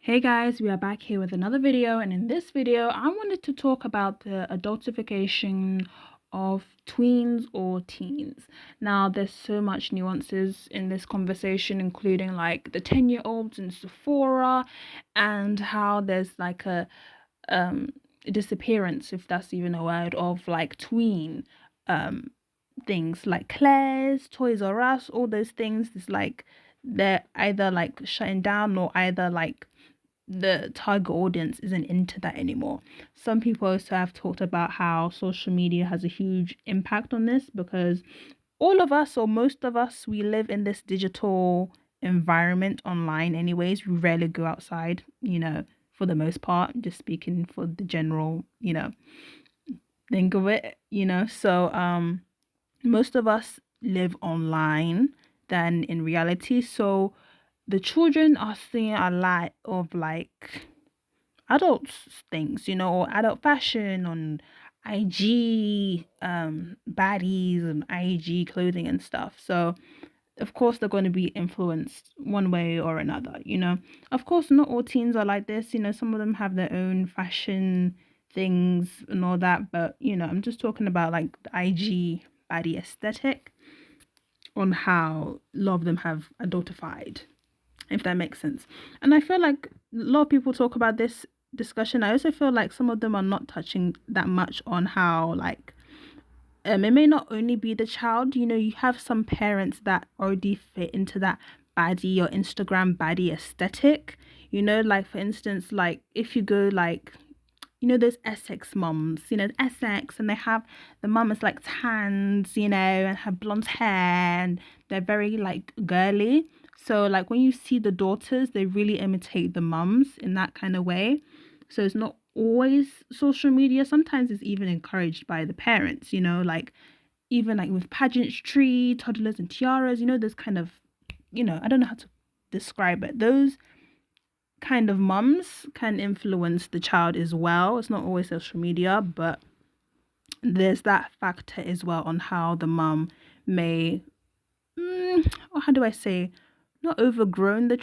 Hey guys, we are back here with another video, and in this video I wanted to talk about the adultification of tweens or teens. Now there's so much nuances in this conversation, including like the 10-year-olds in Sephora and how there's like a um disappearance, if that's even a word, of like tween um things like Claire's, Toys R Us, all those things. It's like they're either like shutting down or either like the target audience isn't into that anymore. Some people also have talked about how social media has a huge impact on this because all of us, or most of us, we live in this digital environment online anyways. We rarely go outside, for the most part, just speaking for the general, think of it, So most of us live online than in reality. So the children are seeing a lot of like adult things, or adult fashion on IG, baddies and IG clothing and stuff. So of course they're going to be influenced one way or another. Of course, not all teens are like this. Some of them have their own fashion things and all that, but I'm just talking about like the IG baddie aesthetic on how a lot of them have adultified, if that makes sense. And I feel like a lot of people talk about this discussion. I also feel like some of them are not touching that much on how like it may not only be the child. You have some parents that already fit into that baddie or Instagram baddie aesthetic. Like for instance, like if you go like those Essex mums, Essex, and they have the mum is like tans, and have blonde hair, and they're very like girly. So like when you see the daughters, they really imitate the mums in that kind of way. So it's not always social media. Sometimes it's even encouraged by the parents, like even like with pageantry, toddlers and tiaras, those kind of, I don't know how to describe it. Those kind of mums can influence the child as well. It's not always social media, but there's that factor as well on how the mum may, or how do I say, not overgrown the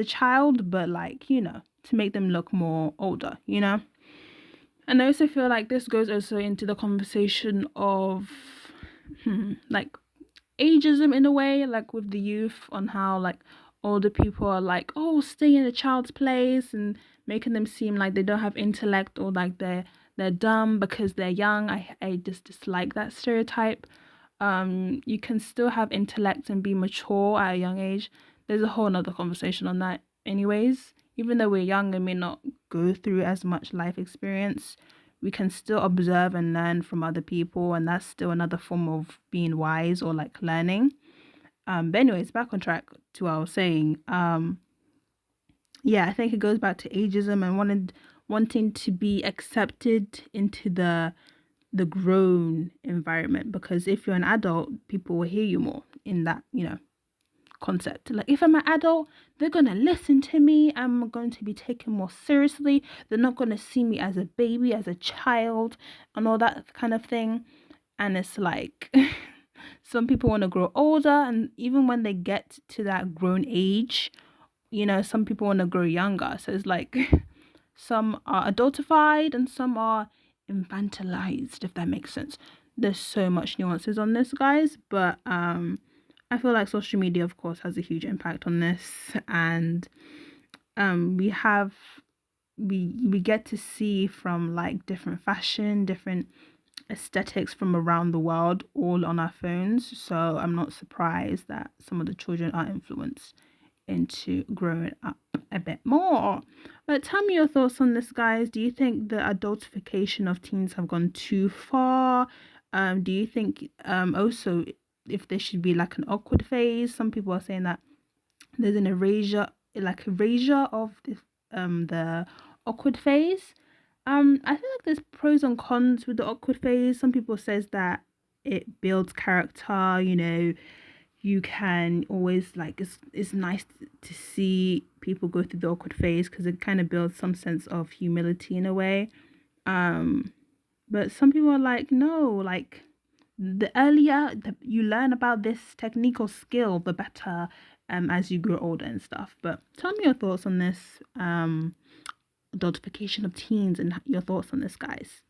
child, but like to make them look more older. And I also feel like this goes also into the conversation of like ageism in a way, like with the youth, on how like older people are like, oh, stay in a child's place, and making them seem like they don't have intellect, or like they're dumb because they're young. I just dislike that stereotype. You can still have intellect and be mature at a young age. There's a whole nother conversation on that anyways. Even though we're young and may not go through as much life experience, we can still observe and learn from other people, and that's still another form of being wise or like learning. But anyways, back on track to what I was saying. Yeah, I think it goes back to ageism and wanting to be accepted into the grown environment, because if you're an adult, people will hear you more in that concept. Like if I'm an adult, they're gonna listen to me. I'm going to be taken more seriously. They're not gonna see me as a baby, as a child, and all that kind of thing. And it's like some people want to grow older, and even when they get to that grown age, some people want to grow younger. So it's like some are adultified and some are infantilized, if that makes sense. There's so much nuances on this, guys, but I feel like social media, of course, has a huge impact on this, and we have we get to see from like different fashion, different aesthetics from around the world, all on our phones. So I'm not surprised that some of the children are influenced into growing up a bit more. But tell me your thoughts on this, guys. Do you think the adultification of teens have gone too far? Do you think also if there should be like an awkward phase? Some people are saying that there's an erasure of the awkward phase. I feel like there's pros and cons with the awkward phase. Some people says that it builds character. You can always like it's nice to see people go through the awkward phase because it kind of builds some sense of humility in a way. But some people are like, no, like the earlier you learn about this technique or skill, the better as you grow older and stuff. But tell me your thoughts on this adultification of teens and your thoughts on this, guys.